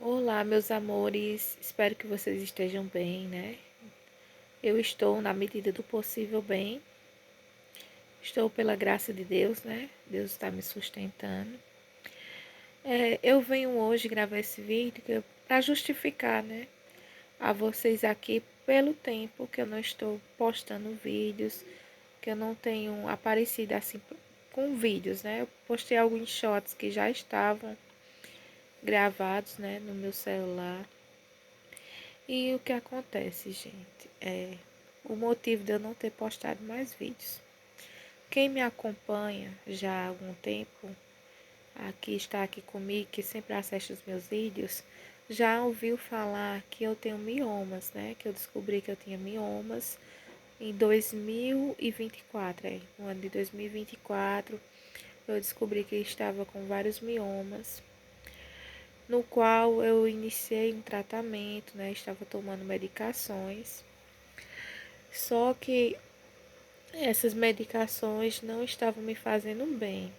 Olá, meus amores. Espero que vocês estejam bem, né? Eu estou, na medida do possível, bem. Estou pela graça de Deus, né? Deus está me sustentando. Eu venho hoje gravar esse vídeo para justificar, né? A vocês aqui pelo tempo que eu não estou postando vídeos, que eu não tenho aparecido assim com vídeos, né? Eu postei alguns shots que já estavam gravados, né, no meu celular. E o que acontece, gente, o motivo de eu não ter postado mais vídeos. Quem me acompanha já há algum tempo, está aqui comigo, que sempre assiste os meus vídeos, já ouviu falar que eu tenho miomas, né? Que eu descobri que eu tinha miomas em 2024, no ano de 2024, eu descobri que estava com vários miomas, no qual eu iniciei um tratamento, né? Estava tomando medicações. Só que essas medicações não estavam me fazendo bem.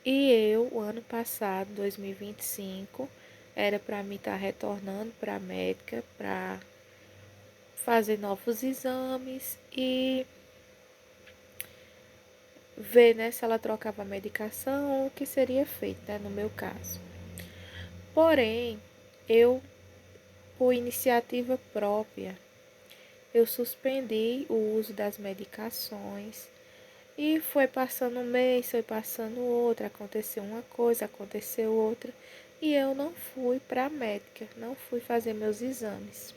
E eu, o ano passado, 2025, era para mim estar retornando para a médica para fazer novos exames e ver, né, se ela trocava a medicação ou o que seria feito, né, no meu caso. Porém, eu, por iniciativa própria, eu suspendi o uso das medicações. E foi passando um mês, foi passando outro, aconteceu uma coisa, aconteceu outra. E eu não fui para a médica, não fui fazer meus exames.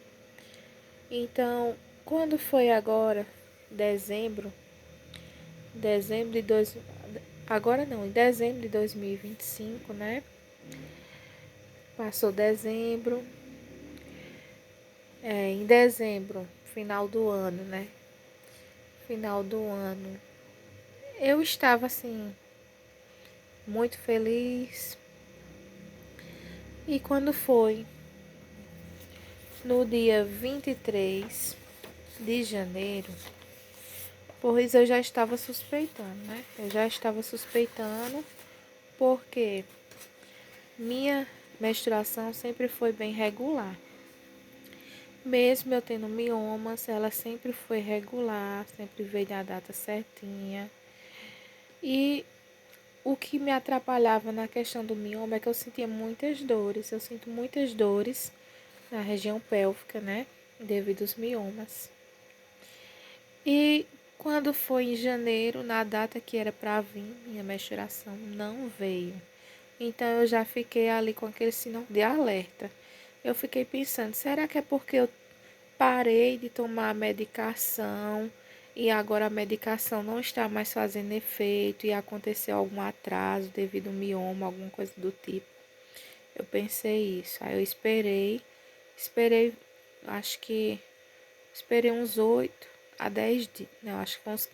Então, quando foi agora, dezembro, dezembro de dois, agora não, em dezembro de 2025, né? Passou dezembro, em dezembro, final do ano, né? Final do ano. Eu estava assim, muito feliz. E quando foi no dia 23 de janeiro, pois eu já estava suspeitando, né? Eu já estava suspeitando porque minha menstruação sempre foi bem regular. Mesmo eu tendo miomas, ela sempre foi regular, sempre veio na data certinha. E o que me atrapalhava na questão do mioma é que eu sentia muitas dores. Eu sinto muitas dores na região pélvica, né? Devido aos miomas. E quando foi em janeiro, na data que era para vir, minha menstruação não veio. Então eu já fiquei ali com aquele sinal de alerta. Eu fiquei pensando, será que é porque eu parei de tomar a medicação e agora a medicação não está mais fazendo efeito e aconteceu algum atraso devido ao mioma, alguma coisa do tipo? Eu pensei isso. Aí eu esperei, acho que esperei uns 8 a 10 dias. Não, acho que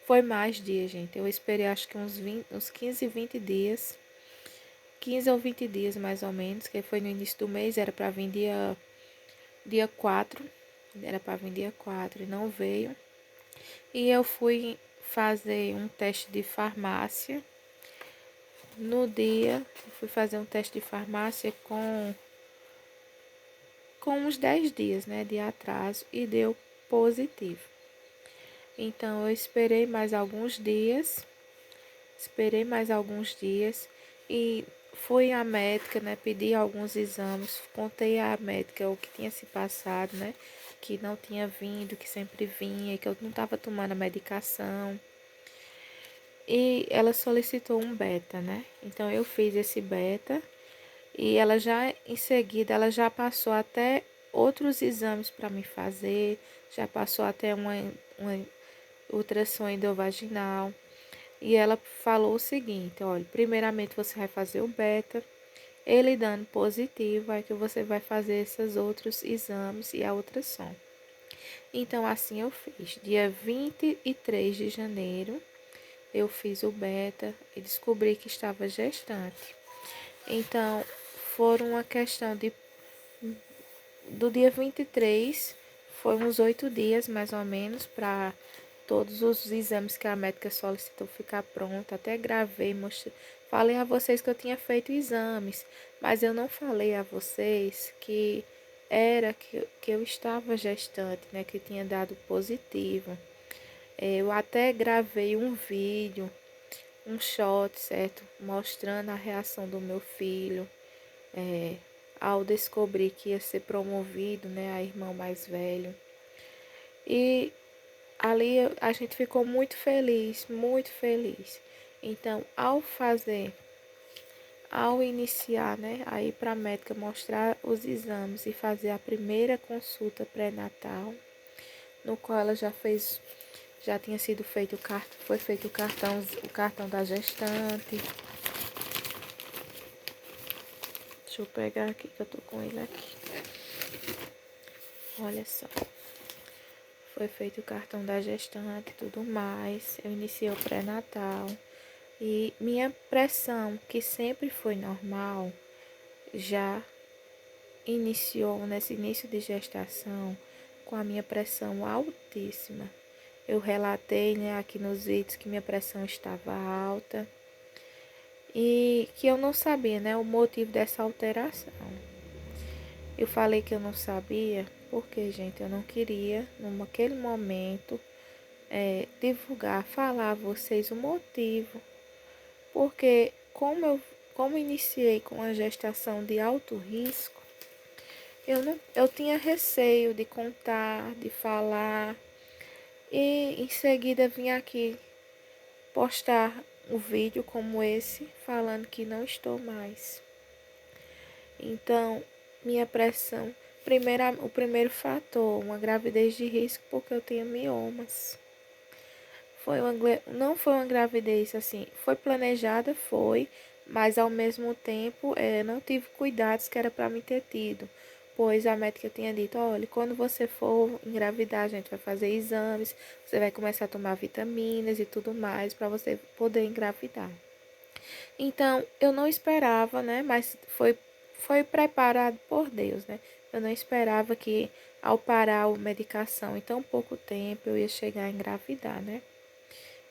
foi mais dias, gente. Eu esperei acho que uns 15, 20 dias. 15 ou 20 dias mais ou menos, que foi no início do mês, era para vir dia 4. Era para vir dia 4 e não veio. E eu fui fazer um teste de farmácia. No dia, eu fui fazer um teste de farmácia com uns 10 dias, né, de atraso e deu positivo. Então eu esperei mais alguns dias e fui à médica, né, pedi alguns exames, contei à médica o que tinha se passado, né, que não tinha vindo, que sempre vinha, que eu não estava tomando a medicação. E ela solicitou um beta, né? Então eu fiz esse beta e ela já em seguida ela já passou até outros exames para me fazer, já passou até uma ultrassom endovaginal. E ela falou o seguinte, olha, primeiramente você vai fazer o beta, ele dando positivo, aí que você vai fazer esses outros exames e a ultrassom. Então assim eu fiz. Dia 23 de janeiro, eu fiz o beta e descobri que estava gestante. Então, foram uma questão de do dia 23, foi uns 8 dias mais ou menos para todos os exames que a médica solicitou ficar pronta. Até gravei, Falei a vocês que eu tinha feito exames, mas eu não falei a vocês que era que eu estava gestante, né? Que tinha dado positivo. Eu até gravei um vídeo, um shot, certo? Mostrando a reação do meu filho, é, ao descobrir que ia ser promovido, né? A irmão mais velho. E ali a gente ficou muito feliz, muito feliz. Então, ao iniciar, né, a ir para a médica mostrar os exames e fazer a primeira consulta pré-natal, no qual ela já tinha sido feito foi feito o cartão da gestante. Deixa eu pegar aqui que eu tô com ele aqui. Olha só. Foi feito o cartão da gestante e tudo mais. Eu iniciei o pré-natal. E minha pressão, que sempre foi normal, já iniciou nesse início de gestação com a minha pressão altíssima. Eu relatei, né, aqui nos vídeos que minha pressão estava alta e que eu não sabia, né, o motivo dessa alteração. Eu falei que eu não sabia porque, gente, eu não queria, naquele momento, divulgar, falar a vocês o motivo. Porque como iniciei com a gestação de alto risco, eu tinha receio de contar, de falar. E em seguida vim aqui postar um vídeo como esse, falando que não estou mais. Então, minha pressão, o primeiro fator, uma gravidez de risco, porque eu tenho miomas. Não foi uma gravidez assim, foi planejada, foi, mas ao mesmo tempo não tive cuidados que era para me ter tido, pois a médica tinha dito, olha, quando você for engravidar, a gente vai fazer exames, você vai começar a tomar vitaminas e tudo mais para você poder engravidar. Então, eu não esperava, né, mas foi preparado por Deus, né? Eu não esperava que ao parar a medicação em tão pouco tempo eu ia chegar a engravidar, né?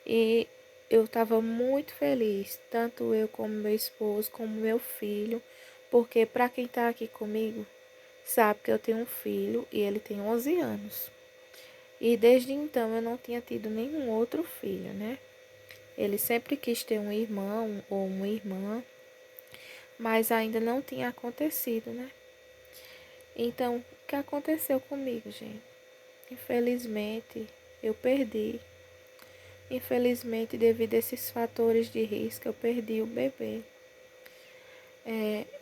E eu estava muito feliz, tanto eu como meu esposo, como meu filho, porque para quem está aqui comigo, sabe que eu tenho um filho e ele tem 11 anos. E desde então eu não tinha tido nenhum outro filho, né? Ele sempre quis ter um irmão ou uma irmã, mas ainda não tinha acontecido, né? Então, o que aconteceu comigo, gente? Infelizmente, eu perdi. Infelizmente, devido a esses fatores de risco, eu perdi o bebê.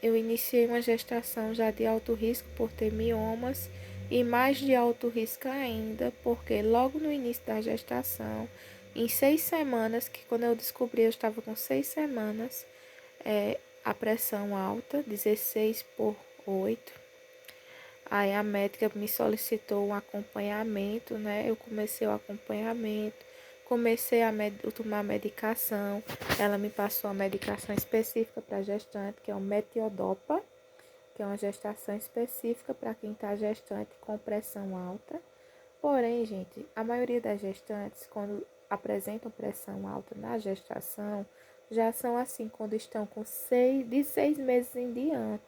Eu iniciei uma gestação já de alto risco por ter miomas e mais de alto risco ainda, porque logo no início da gestação, em 6 semanas, que quando eu descobri eu estava com 6 semanas, a pressão alta, 16/8. Aí a médica me solicitou um acompanhamento, né? Eu comecei o acompanhamento, comecei a tomar medicação. Ela me passou uma medicação específica para gestante, que é o Metiodopa, que é uma gestação específica para quem está gestante com pressão alta. Porém, gente, a maioria das gestantes, quando apresentam pressão alta na gestação, já são assim quando estão com de 6 meses em diante.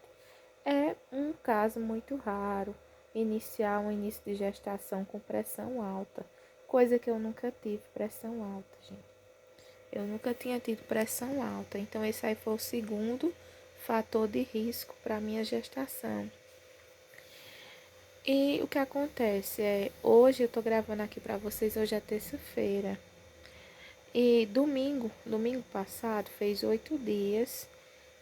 É um caso muito raro iniciar um início de gestação com pressão alta, coisa que eu nunca tive pressão alta, gente. Eu nunca tinha tido pressão alta, então esse aí foi o segundo fator de risco para minha gestação. E o que acontece hoje eu tô gravando aqui para vocês, hoje é terça-feira. E domingo passado, fez 8 dias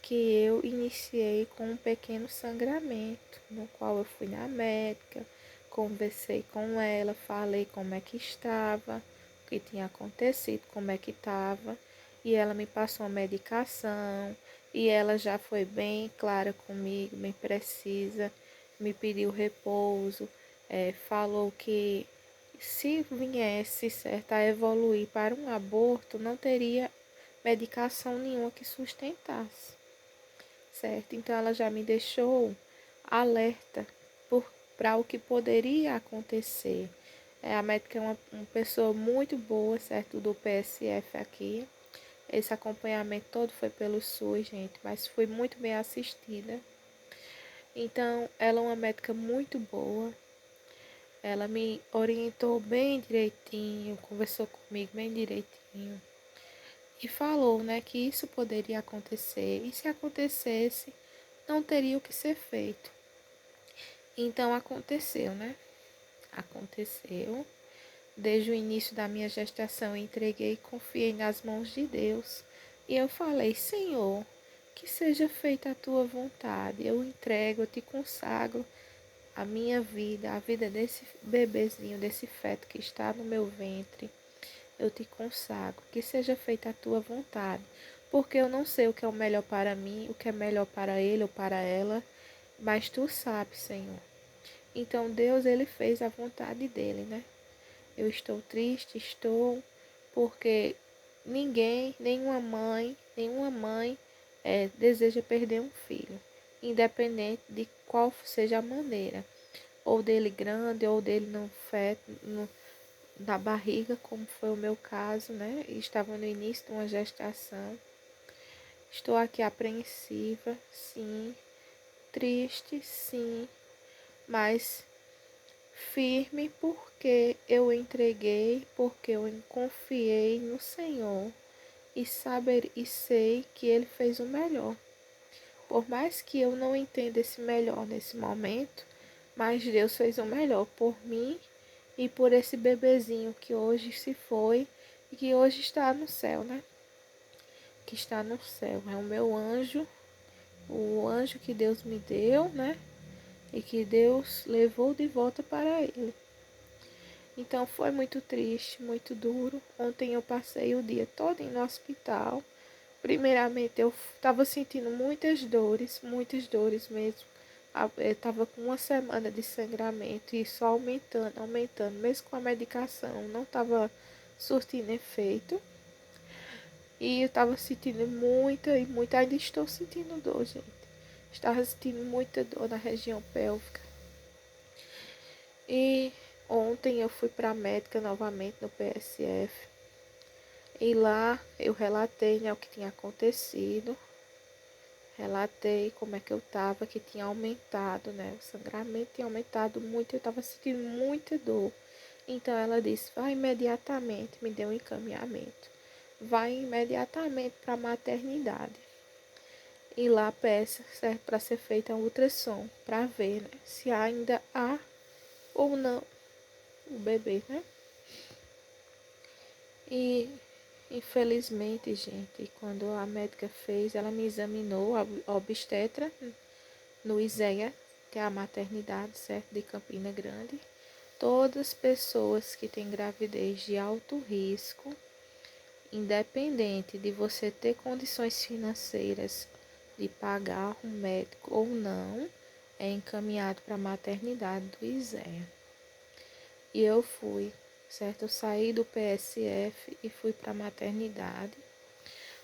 que eu iniciei com um pequeno sangramento, no qual eu fui na médica, conversei com ela, falei como é que estava, o que tinha acontecido, como é que estava, e ela me passou uma medicação, e ela já foi bem clara comigo, bem precisa, me pediu repouso, falou que se viesse, certo, a evoluir para um aborto, não teria medicação nenhuma que sustentasse, certo? Então ela já me deixou alerta para o que poderia acontecer. A médica é uma pessoa muito boa, certo? Do PSF aqui. Esse acompanhamento todo foi pelo SUS, gente, mas fui muito bem assistida. Então, ela é uma médica muito boa. Ela me orientou bem direitinho, conversou comigo bem direitinho. E falou, né, que isso poderia acontecer. E se acontecesse, não teria o que ser feito. Então, aconteceu, né? Aconteceu. Desde o início da minha gestação, eu entreguei e confiei nas mãos de Deus. E eu falei, Senhor, que seja feita a tua vontade. Eu entrego, eu te consagro a minha vida, a vida desse bebezinho, desse feto que está no meu ventre. Eu te consagro, que seja feita a tua vontade. Porque eu não sei o que é o melhor para mim, o que é melhor para ele ou para ela, mas tu sabes, Senhor. Então Deus, ele fez a vontade dele, né? Eu estou triste, porque nenhuma mãe deseja perder um filho, independente de qual seja a maneira, ou dele grande, ou dele no feto, na barriga, como foi o meu caso, né? Estava no início de uma gestação. Estou aqui apreensiva, sim, triste, sim, mas firme porque eu entreguei, porque eu confiei no Senhor e sei que Ele fez o melhor. Por mais que eu não entenda esse melhor nesse momento, mas Deus fez o melhor por mim e por esse bebezinho que hoje se foi e que hoje está no céu, né? Que está no céu. É o meu anjo, o anjo que Deus me deu, né? E que Deus levou de volta para Ele. Então foi muito triste, muito duro. Ontem eu passei o dia todo no hospital. Primeiramente eu estava sentindo muitas dores mesmo. Eu estava com uma semana de sangramento e só aumentando, aumentando. Mesmo com a medicação, não estava surtindo efeito. E eu estava sentindo muita, ainda estou sentindo dor, gente. Estava sentindo muita dor na região pélvica. E ontem eu fui para a médica novamente no PSF. E lá eu relatei, né, o que tinha acontecido. Relatei como é que eu estava, que tinha aumentado, né? O sangramento tinha aumentado muito, eu estava sentindo muita dor. Então ela disse, vai imediatamente, me deu um encaminhamento. Vai imediatamente para a maternidade. E lá peça, certo, para ser feita um ultrassom, para ver, né, se ainda há ou não o bebê, né? E infelizmente, gente, quando a médica fez, ela me examinou, a obstetra, no ISEA, que é a maternidade, certo, de Campina Grande. Todas as pessoas que têm gravidez de alto risco, independente de você ter condições financeiras de pagar um médico ou não, é encaminhado para a maternidade do ISEA. E eu fui, certo? Eu saí do PSF e fui para a maternidade,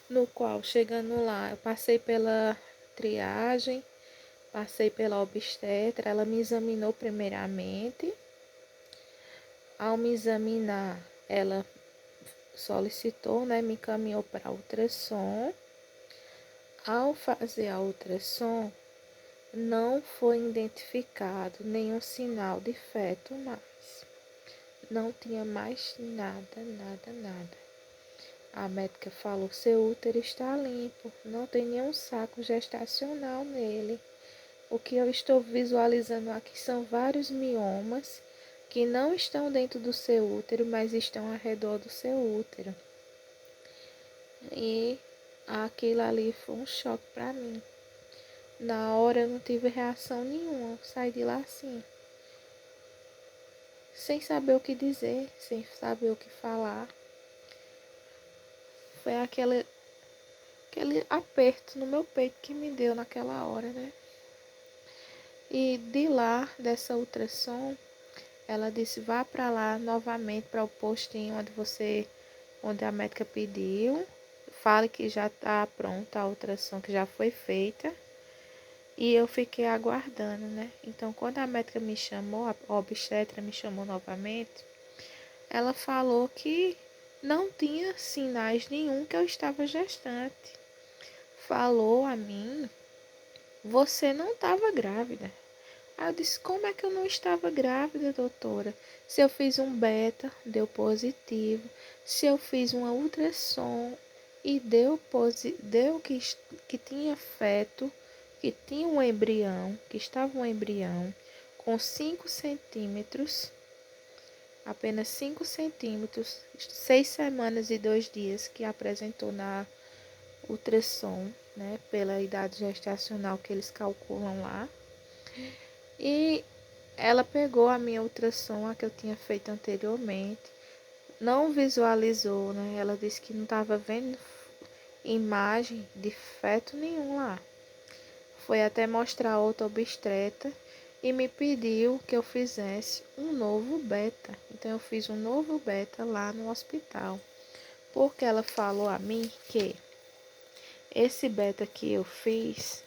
no qual, chegando lá, eu passei pela triagem, passei pela obstetra, ela me examinou primeiramente. Ao me examinar, ela solicitou, né, me encaminhou para ultrassom. Ao fazer a ultrassom, não foi identificado nenhum sinal de feto mais. Não tinha mais nada. A médica falou, seu útero está limpo, não tem nenhum saco gestacional nele. O que eu estou visualizando aqui são vários miomas que não estão dentro do seu útero, mas estão ao redor do seu útero. E aquilo ali foi um choque para mim. Na hora eu não tive reação nenhuma, saí de lá assim, sem saber o que dizer, sem saber o que falar. Foi aquele aperto no meu peito que me deu naquela hora, né? E de lá, dessa ultrassom, ela disse, vá para lá novamente para o postinho onde a médica pediu. Fale que já está pronta a ultrassom que já foi feita. E eu fiquei aguardando, né? Então, quando a médica me chamou, a obstetra me chamou novamente, ela falou que não tinha sinais nenhum que eu estava gestante. Falou a mim, você não estava grávida. Aí eu disse, como é que eu não estava grávida, doutora? Se eu fiz um beta, deu positivo. Se eu fiz uma ultrassom e deu que tinha feto, que tinha um embrião, que estava um embrião com 5 centímetros, apenas 5 centímetros, 6 semanas e 2 dias que apresentou na ultrassom, né, pela idade gestacional que eles calculam lá. E ela pegou a minha ultrassom, a que eu tinha feito anteriormente, não visualizou, né? Ela disse que não estava vendo imagem de feto nenhum lá. Foi até mostrar outra obstetra e me pediu que eu fizesse um novo beta. Então eu fiz um novo beta lá no hospital, porque ela falou a mim que esse beta que eu fiz,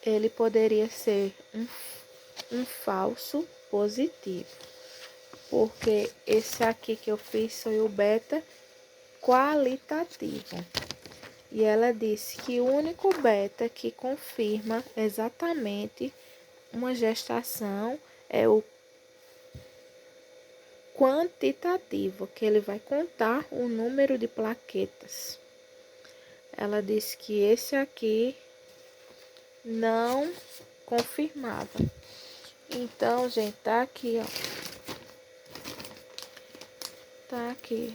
ele poderia ser um falso positivo, porque esse aqui que eu fiz foi o beta qualitativo. E ela disse que o único beta que confirma exatamente uma gestação é o quantitativo, que ele vai contar o número de plaquetas. Ela disse que esse aqui não confirmava. Então, gente, tá aqui, ó. Tá aqui.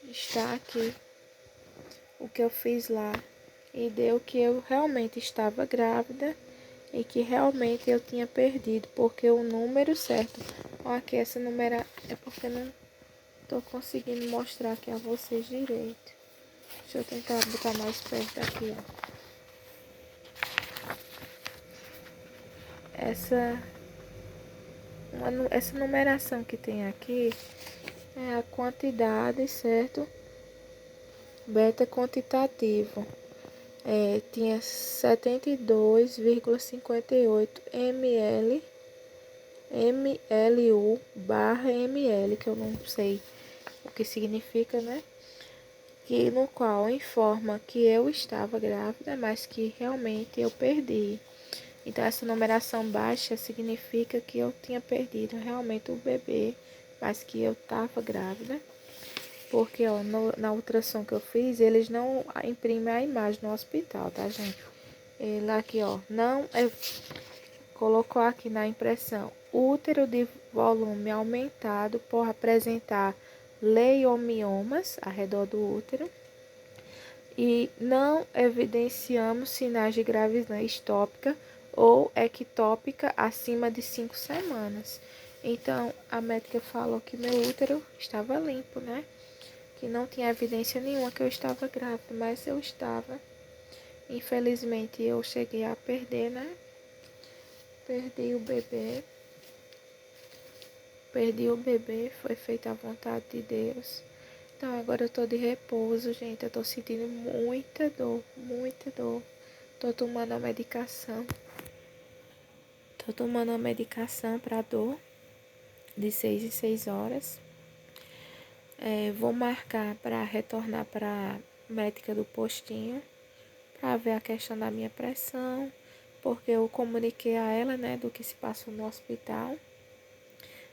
Está aqui o que eu fiz lá. E deu que eu realmente estava grávida e que realmente eu tinha perdido, porque o número certo, ó, aqui essa numeração, é porque não tô conseguindo mostrar aqui a vocês direito. Deixa eu tentar botar mais perto aqui, ó. Essa numeração que tem aqui é a quantidade, certo? Beta quantitativo. Tinha 72,58 mlu barra ml, que eu não sei o que significa, né? Que no qual informa que eu estava grávida, mas que realmente eu perdi. Então essa numeração baixa significa que eu tinha perdido realmente o bebê, mas que eu estava grávida. Porque, ó, na ultrassom que eu fiz, eles não imprimem a imagem no hospital, tá, gente? Ele aqui, ó, não colocou aqui na impressão: útero de volume aumentado por apresentar leiomiomas ao redor do útero e não evidenciamos sinais de gravidez ectópica ou ectópica acima de 5 semanas. Então, a médica falou que meu útero estava limpo, né? Que não tinha evidência nenhuma que eu estava grávida, mas eu estava. Infelizmente, eu cheguei a perder, né? Perdi o bebê. Perdi o bebê, foi feita a vontade de Deus. Então agora eu tô de repouso, gente. Eu tô sentindo muita dor, muita dor. Tô tomando a medicação. Tô tomando a medicação pra dor de 6 em 6 horas. Vou marcar para retornar para médica do postinho para ver a questão da minha pressão, porque eu comuniquei a ela, né, do que se passou no hospital.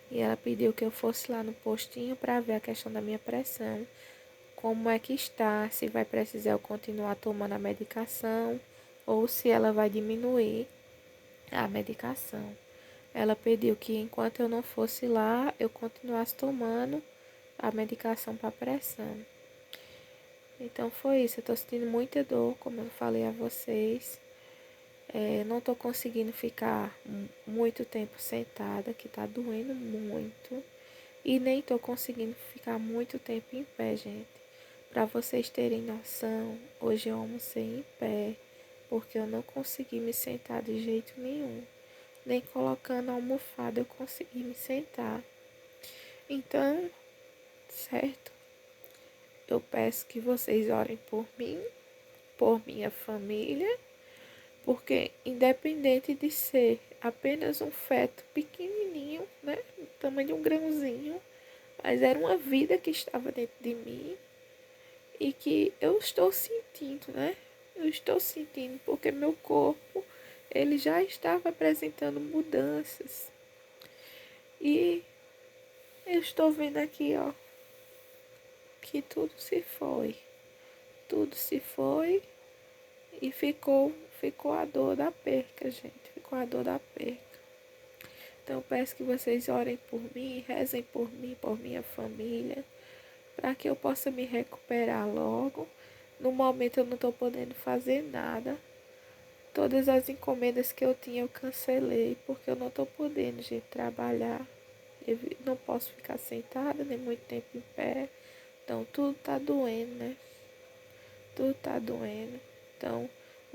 E ela pediu que eu fosse lá no postinho para ver a questão da minha pressão, como é que está, se vai precisar eu continuar tomando a medicação ou se ela vai diminuir a medicação. Ela pediu que enquanto eu não fosse lá, eu continuasse tomando a medicação para pressão. Então foi isso, eu tô sentindo muita dor, como eu falei a vocês. Não tô conseguindo ficar muito tempo sentada, que tá doendo muito. E nem tô conseguindo ficar muito tempo em pé, gente. Pra vocês terem noção, hoje eu almocei em pé, porque eu não consegui me sentar de jeito nenhum. Nem colocando a almofada eu consegui me sentar. Então, certo? Eu peço que vocês orem por mim, por minha família, Porque independente de ser apenas um feto pequenininho, né, do tamanho de um grãozinho, mas era uma vida que estava dentro de mim e que eu estou sentindo, né? Eu estou sentindo porque meu corpo ele já estava apresentando mudanças. E eu estou vendo aqui, ó, que tudo se foi. Tudo se foi e ficou a dor da perca, gente. Ficou a dor da perca. Então eu peço que vocês orem por mim, rezem por mim, por minha família, para que eu possa me recuperar logo. No momento eu não estou podendo fazer nada. Todas as encomendas que eu tinha eu cancelei, porque eu não estou podendo, gente, trabalhar. Eu não posso ficar sentada nem muito tempo em pé. Então tudo tá doendo, né? Tudo tá doendo. Então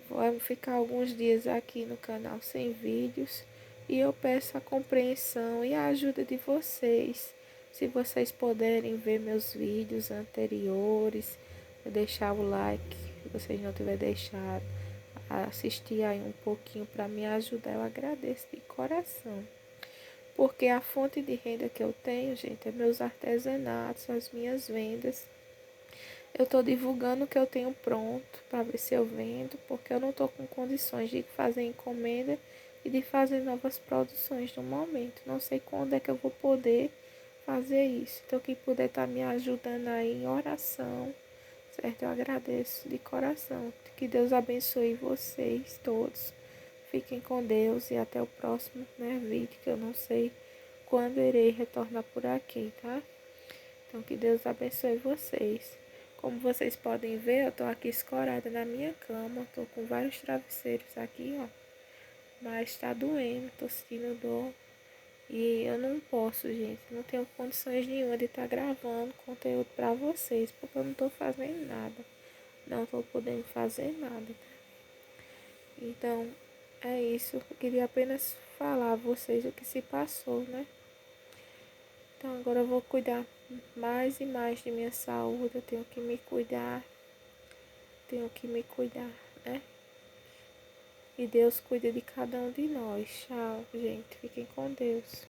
vamos ficar alguns dias aqui no canal sem vídeos. E eu peço a compreensão e a ajuda de vocês. Se vocês puderem ver meus vídeos anteriores, deixar o like, se vocês não tiverem deixado, assistir aí um pouquinho para me ajudar, eu agradeço de coração. Porque a fonte de renda que eu tenho, gente, é meus artesanatos, as minhas vendas. Eu estou divulgando o que eu tenho pronto para ver se eu vendo, porque eu não estou com condições de fazer encomenda e de fazer novas produções no momento. Não sei quando é que eu vou poder fazer isso. Então, quem puder estar me ajudando aí em oração, certo? Eu agradeço de coração. Que Deus abençoe vocês todos. Fiquem com Deus e até o próximo, né, vídeo, que eu não sei quando irei retornar por aqui, tá? Então, que Deus abençoe vocês. Como vocês podem ver, eu tô aqui escorada na minha cama. Tô com vários travesseiros aqui, ó. Mas tá doendo, tô sentindo dor. E eu não posso, gente. Não tenho condições nenhuma de estar gravando conteúdo pra vocês. Porque eu não tô fazendo nada. Não tô podendo fazer nada. Então, é isso. Eu queria apenas falar a vocês o que se passou, né? Então agora eu vou cuidar mais e mais de minha saúde. Eu tenho que me cuidar. Tenho que me cuidar, né? E Deus cuida de cada um de nós. Tchau, gente. Fiquem com Deus.